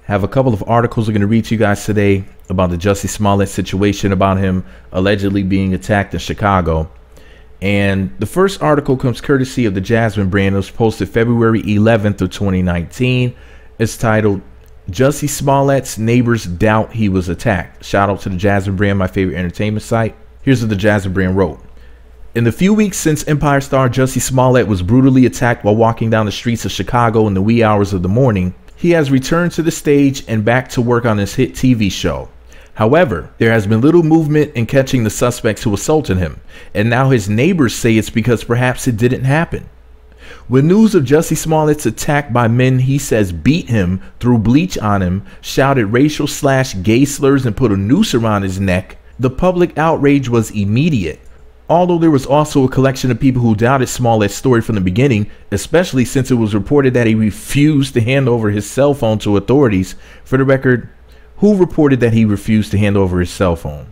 Have a couple of articles I'm going to read to you guys today about the Jussie Smollett situation, about him allegedly being attacked in Chicago. And the first article comes courtesy of the Jasmine brand. It was posted February 11th of 2019. It's titled, Jussie Smollett's Neighbors Doubt He Was Attacked. Shout out to the Jasmine brand, my favorite entertainment site. Here's what the Jasmine brand wrote. In the few weeks since Empire star Jussie Smollett was brutally attacked while walking down the streets of Chicago in the wee hours of the morning, he has returned to the stage and back to work on his hit TV show. However, there has been little movement in catching the suspects who assaulted him, and now his neighbors say it's because perhaps it didn't happen. When news of Jussie Smollett's attack by men he says beat him, threw bleach on him, shouted racial/gay slurs, and put a noose around his neck, the public outrage was immediate. Although there was also a collection of people who doubted Smollett's story from the beginning, especially since it was reported that he refused to hand over his cell phone to authorities. For the record, who reported that he refused to hand over his cell phone?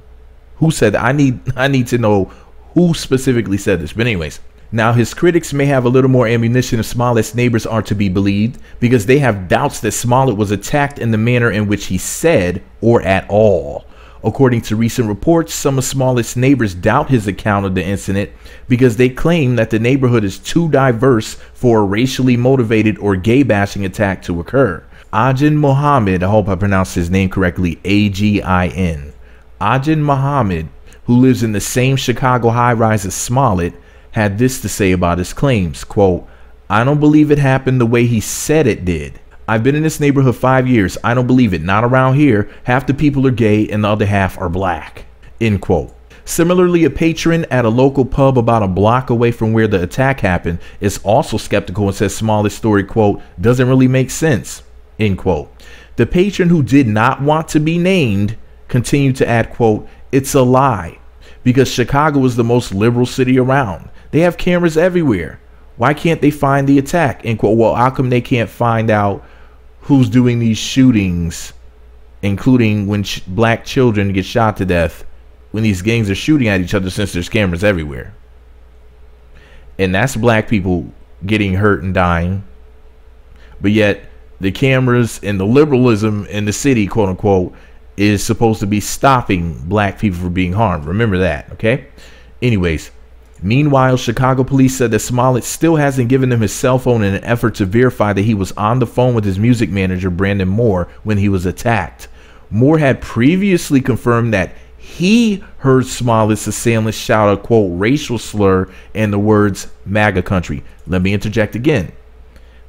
Who said that? I need to know who specifically said this. But anyways, now his critics may have a little more ammunition if Smollett's neighbors are to be believed, because they have doubts that Smollett was attacked in the manner in which he said, or at all. According to recent reports, some of Smollett's neighbors doubt his account of the incident because they claim that the neighborhood is too diverse for a racially motivated or gay bashing attack to occur. Ajin Muhammad, I hope I pronounced his name correctly, A-G-I-N. Ajin Muhammad, who lives in the same Chicago high-rise as Smollett, had this to say about his claims, quote, "I don't believe it happened the way he said it did. I've been in this neighborhood 5 years. I don't believe it. Not around here. Half the people are gay and the other half are black." End quote. Similarly, a patron at a local pub about a block away from where the attack happened is also skeptical and says Smollett's story, quote, "doesn't really make sense." End quote. The patron, who did not want to be named, continued to add, quote, "It's a lie because Chicago is the most liberal city around. They have cameras everywhere. Why can't they find the attack?" End quote. Well, how come they can't find out who's doing these shootings, including when black children get shot to death, when these gangs are shooting at each other, since there's cameras everywhere? And that's black people getting hurt and dying. But yet the cameras and the liberalism in the city, quote unquote, is supposed to be stopping black people from being harmed. Remember that, okay? Anyways, meanwhile, Chicago police said that Smollett still hasn't given them his cell phone in an effort to verify that he was on the phone with his music manager, Brandon Moore, when he was attacked. Moore had previously confirmed that he heard Smollett's assailant shout a, quote, racial slur and the words MAGA country. Let me interject again.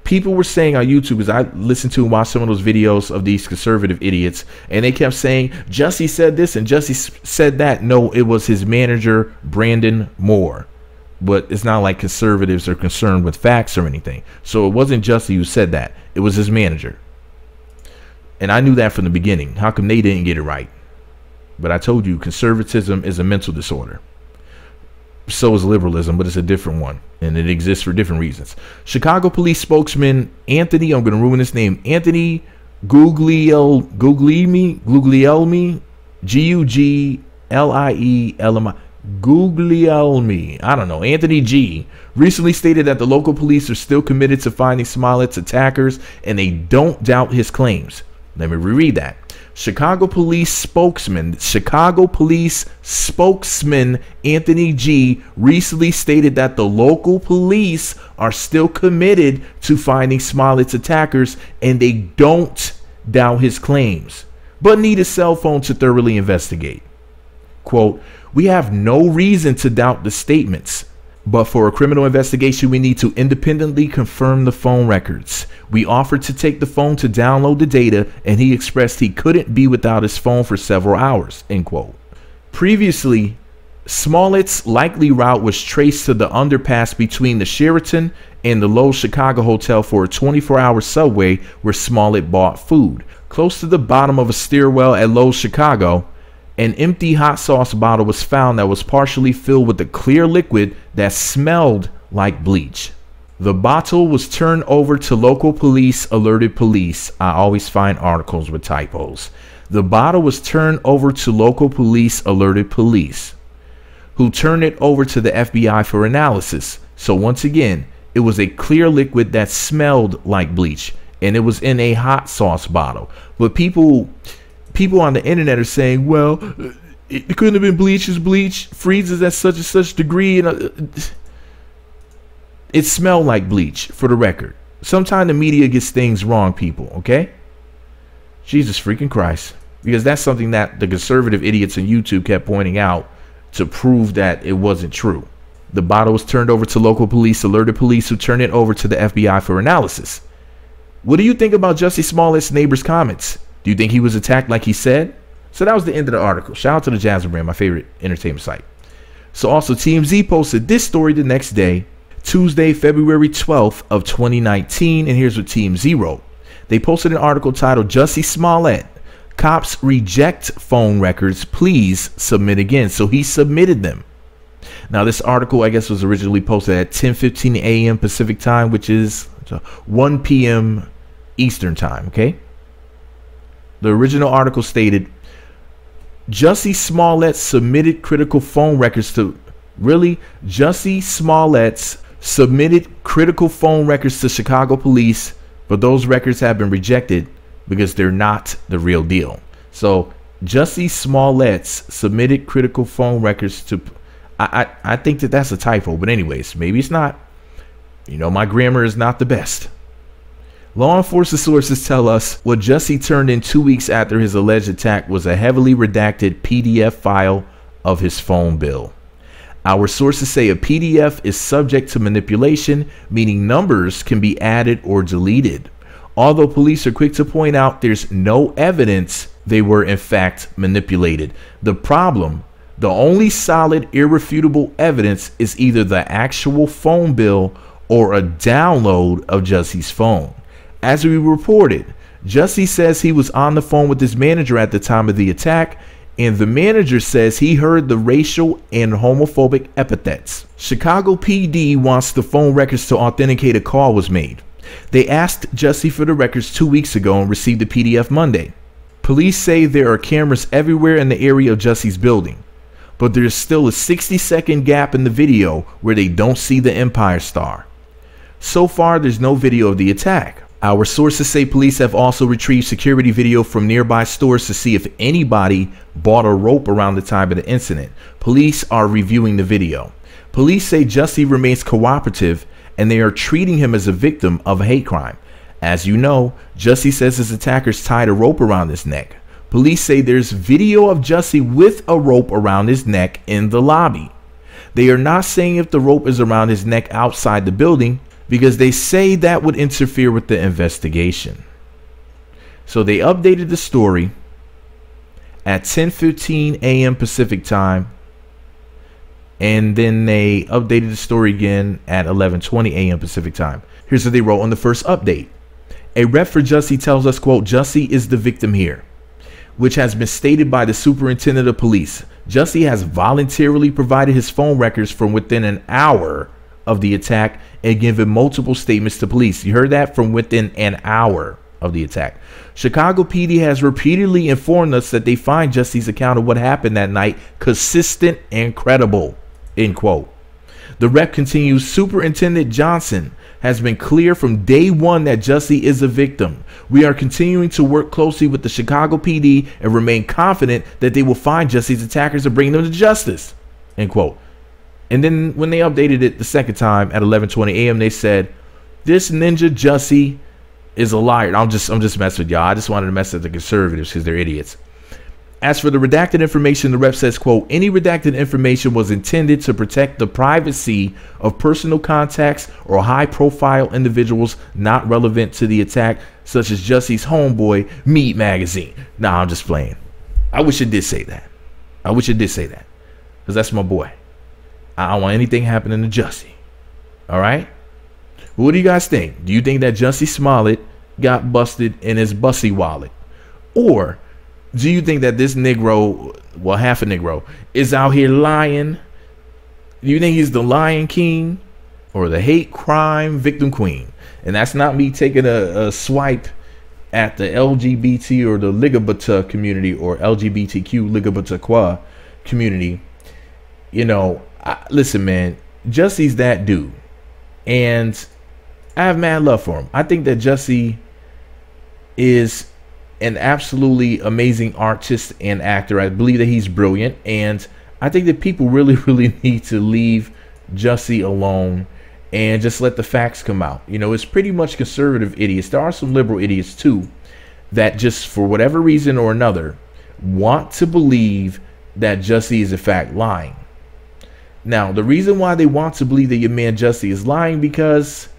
People were saying on YouTube, as I listened to and watched some of those videos of these conservative idiots, and they kept saying, Jussie said this and Jussie said that. No, it was his manager, Brandon Moore. But it's not like conservatives are concerned with facts or anything. So it wasn't Jussie who said that. It was his manager. And I knew that from the beginning. How come they didn't get it right? But I told you, conservatism is a mental disorder. So is liberalism, but it's a different one, and it exists for different reasons. Chicago police spokesman Anthony, I'm going to ruin his name, Anthony Guglielmi, G-U-G-L-I-E-L-M-I, Guglielmi, I don't know, Anthony G, recently stated that the local police are still committed to finding Smollett's attackers, and they don't doubt his claims. Let me reread that. Chicago police spokesman Anthony G recently stated that the local police are still committed to finding Smollett's attackers, and they don't doubt his claims, but need a cell phone to thoroughly investigate. Quote, "We have no reason to doubt the statements, but for a criminal investigation, we need to independently confirm the phone records. We offered to take the phone to download the data, and he expressed he couldn't be without his phone for several hours." End quote. Previously, Smollett's likely route was traced to the underpass between the Sheraton and the Lowe's Chicago Hotel for a 24-hour subway where Smollett bought food. Close to the bottom of a stairwell at Lowe's Chicago, an empty hot sauce bottle was found that was partially filled with a clear liquid that smelled like bleach. The bottle was turned over to local police, alerted police. I always find articles with typos. The bottle was turned over to local police, alerted police, who turned it over to the FBI for analysis. So once again, it was a clear liquid that smelled like bleach. and it was in a hot sauce bottle. But people on the internet are saying, well, it couldn't have been bleach. It's bleach freezes at such and such degree, and it smelled like bleach. For the record, sometimes the media gets things wrong, people. Okay, Jesus freaking Christ, because that's something that the conservative idiots on YouTube kept pointing out to prove that it wasn't true. The bottle was turned over to local police, alerted police, who turned it over to the FBI for analysis. What do you think about Jussie Smollett's neighbor's comments? Do you think he was attacked like he said? So that was the end of the article. Shout out to the Jasmine brand, my favorite entertainment site. So also TMZ posted this story the next day, Tuesday, February 12th of 2019. And here's what TMZ wrote. They posted an article titled Jussie Smollett, Cops Reject Phone Records, Please Submit Again. So he submitted them. Now this article, I guess, was originally posted at 10:15 a.m. Pacific time, which is 1 p.m. Eastern time. Okay. The original article stated, Jussie Smollett submitted critical phone records to Jussie Smollett's submitted critical phone records to Chicago police, but those records have been rejected because they're not the real deal. So Jussie Smollett's submitted critical phone records to, I think that that's a typo, but anyways, maybe it's not. You know, my grammar is not the best. Law enforcement sources tell us what Jussie turned in 2 weeks after his alleged attack was a heavily redacted PDF file of his phone bill. Our sources say a PDF is subject to manipulation, meaning numbers can be added or deleted. Although police are quick to point out there's no evidence they were in fact manipulated. The problem, the only solid, irrefutable evidence is either the actual phone bill or a download of Jussie's phone. As we reported, Jussie says he was on the phone with his manager at the time of the attack, and the manager says he heard the racial and homophobic epithets. Chicago PD wants the phone records to authenticate a call was made. They asked Jussie for the records 2 weeks ago and received the PDF Monday. Police say there are cameras everywhere in the area of Jussie's building, but there's still a 60-second gap in the video where they don't see the Empire Star. So far, there's no video of the attack. Our sources say police have also retrieved security video from nearby stores to see if anybody bought a rope around the time of the incident. Police are reviewing the video. Police say Jussie remains cooperative and they are treating him as a victim of a hate crime. As you know, Jussie says his attackers tied a rope around his neck. Police say there's video of Jussie with a rope around his neck in the lobby. They are not saying if the rope is around his neck outside the building, because they say that would interfere with the investigation. So they updated the story at 10:15 a.m. Pacific time, and then they updated the story again at 11:20 a.m. Pacific time. Here's what they wrote on the first update. A rep for Jussie tells us, quote, Jussie is the victim here, which has been stated by the superintendent of police. Jussie has voluntarily provided his phone records from within an hour of the attack and given multiple statements to police. You heard that, from within an hour of the attack. Chicago PD has repeatedly informed us that they find Jussie's account of what happened that night consistent and credible, end quote. The rep continues, Superintendent Johnson has been clear from day one that Jussie is a victim. We are continuing to work closely with the Chicago PD and remain confident that they will find Jussie's attackers and bring them to justice, end quote. And then when they updated it the second time at 11:20 a.m., they said, this ninja Jussie is a liar. I'm just messing with y'all. I just wanted to mess with the conservatives because they're idiots. As for the redacted information, the rep says, quote, any redacted information was intended to protect the privacy of personal contacts or high-profile individuals not relevant to the attack, such as Jussie's homeboy, Meat Magazine. Nah, I'm just playing. I wish it did say that. I wish it did say that, because that's my boy. I don't want anything happening to Jussie. All right? What do you guys think? Do you think that Jussie Smollett got busted in his bussy wallet? Or do you think that this Negro, well, half a Negro, is out here lying? Do you think he's the Lion King or the hate crime victim queen? And that's not me taking a swipe at the LGBT or the Ligabata community or LGBTQ Ligabata community. You know, listen, man, Jussie's that dude, and I have mad love for him. I think that Jussie is an absolutely amazing artist and actor. I believe that he's brilliant, and I think that people really, really need to leave Jussie alone and just let the facts come out. You know, it's pretty much conservative idiots. There are some liberal idiots too that just for whatever reason or another want to believe that Jussie is in fact lying. Now, the reason why they want to believe that your man Jussie is lying, because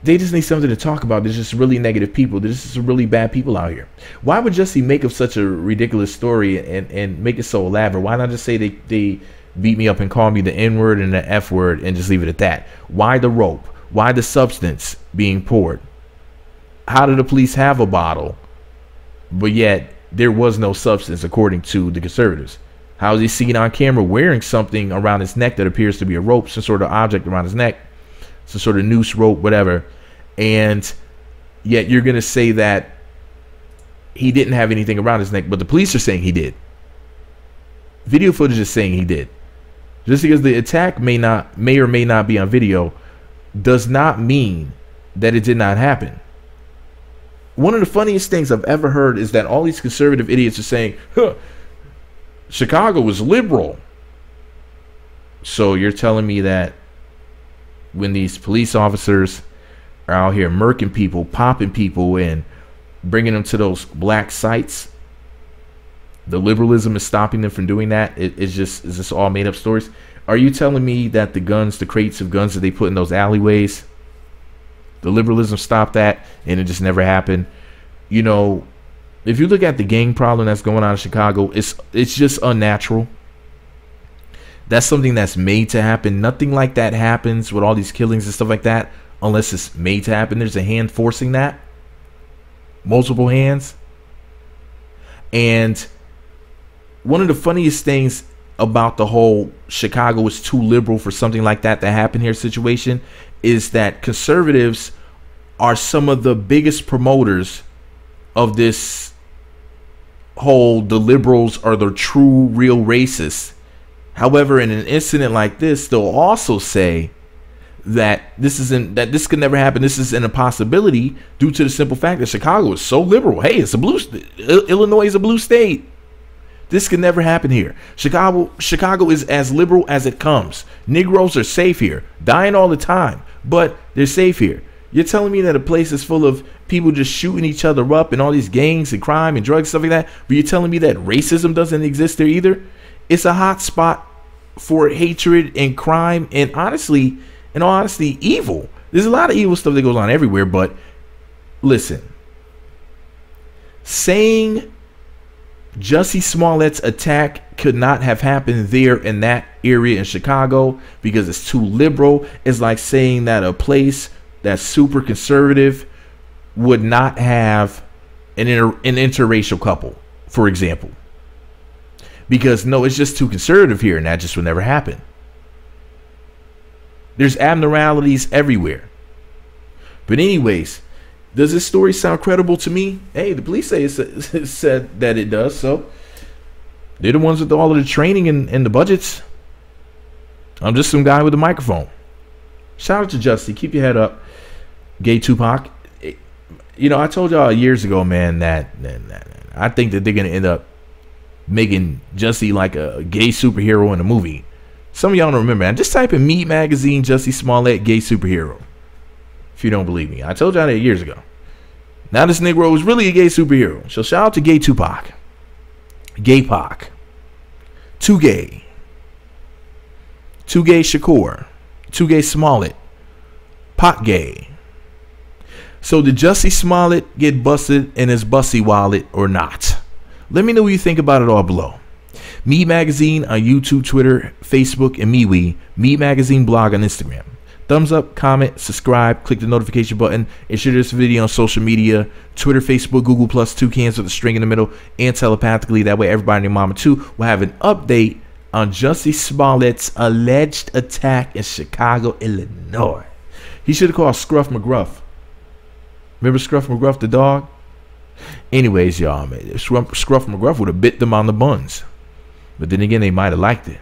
they just need something to talk about. There's just really negative people. There's just some really bad people out here. Why would Jussie make up such a ridiculous story and make it so elaborate? Why not just say they beat me up and call me the N-word and the F-word and just leave it at that? Why the rope? Why the substance being poured? How did the police have a bottle, but yet there was no substance according to the conservatives? How is he seen on camera wearing something around his neck that appears to be a rope, some sort of object around his neck, some sort of noose, rope, whatever, and yet you're going to say that he didn't have anything around his neck, but the police are saying he did. Video footage is saying he did. Just because the attack may or may not be on video does not mean that it did not happen. One of the funniest things I've ever heard is that all these conservative idiots are saying, huh, Chicago was liberal. So you're telling me that when these police officers are out here murking people, popping people, and bringing them to those black sites, the liberalism is stopping them from doing that? Is this all made up stories? Are you telling me that the guns, the crates of guns that they put in those alleyways, the liberalism stopped that and it just never happened? You know, if you look at the gang problem that's going on in Chicago, it's just unnatural. That's something that's made to happen. Nothing like that happens with all these killings and stuff like that unless it's made to happen. There's a hand forcing that. Multiple hands. And one of the funniest things about the whole Chicago is too liberal for something like that to happen here situation is that conservatives are some of the biggest promoters of this whole the liberals are the true real racists. However, in an incident like this, they'll also say that this could never happen. This is an impossibility due to the simple fact that Chicago is so liberal. Hey, it's a blue Illinois is a blue state. This can never happen here. Chicago is as liberal as it comes. Negroes are safe here, dying all the time, but they're safe here. You're telling me that a place is full of people just shooting each other up and all these gangs and crime and drugs, stuff like that, but you're telling me that racism doesn't exist there either? It's a hot spot for hatred and crime and honestly, in all honesty, evil. There's a lot of evil stuff that goes on everywhere, but listen, saying Jussie Smollett's attack could not have happened there in that area in Chicago because it's too liberal is like saying that a place that's super conservative would not have an interracial couple, for example. Because no, it's just too conservative here and that just would never happen. There's abnormalities everywhere. But anyways, does this story sound credible to me? Hey, the police say it said that it does, so they're the ones with all of the training and the budgets. I'm just some guy with a microphone. Shout out to Jussie. Keep your head up. Gay Tupac. You know, I told y'all years ago, man, that I think that they're going to end up making Jussie like a gay superhero in a movie. Some of y'all don't remember. Just type in Meat Magazine, Jussie Smollett, gay superhero. If you don't believe me. I told y'all that years ago. Now this Negro was really a gay superhero. So shout out to Gay Tupac. Gay Pac. Too Gay. Too Gay Shakur. Too Gay Smollett. Pac Gay. So did Jussie Smollett get busted in his bussy wallet or not? Let me know what you think about it all below. Meat Magazine on YouTube, Twitter, Facebook, and MeWe. Meat Magazine blog on Instagram. Thumbs up, comment, subscribe, click the notification button, and share this video on social media, Twitter, Facebook, Google+, toucans with a string in the middle, and telepathically. That way everybody and their mama too will have an update on Jussie Smollett's alleged attack in Chicago, Illinois. He should have called Scruff McGruff. Remember Scruff McGruff the dog? Anyways, y'all, man, Scruff McGruff would have bit them on the buns. But then again, they might have liked it.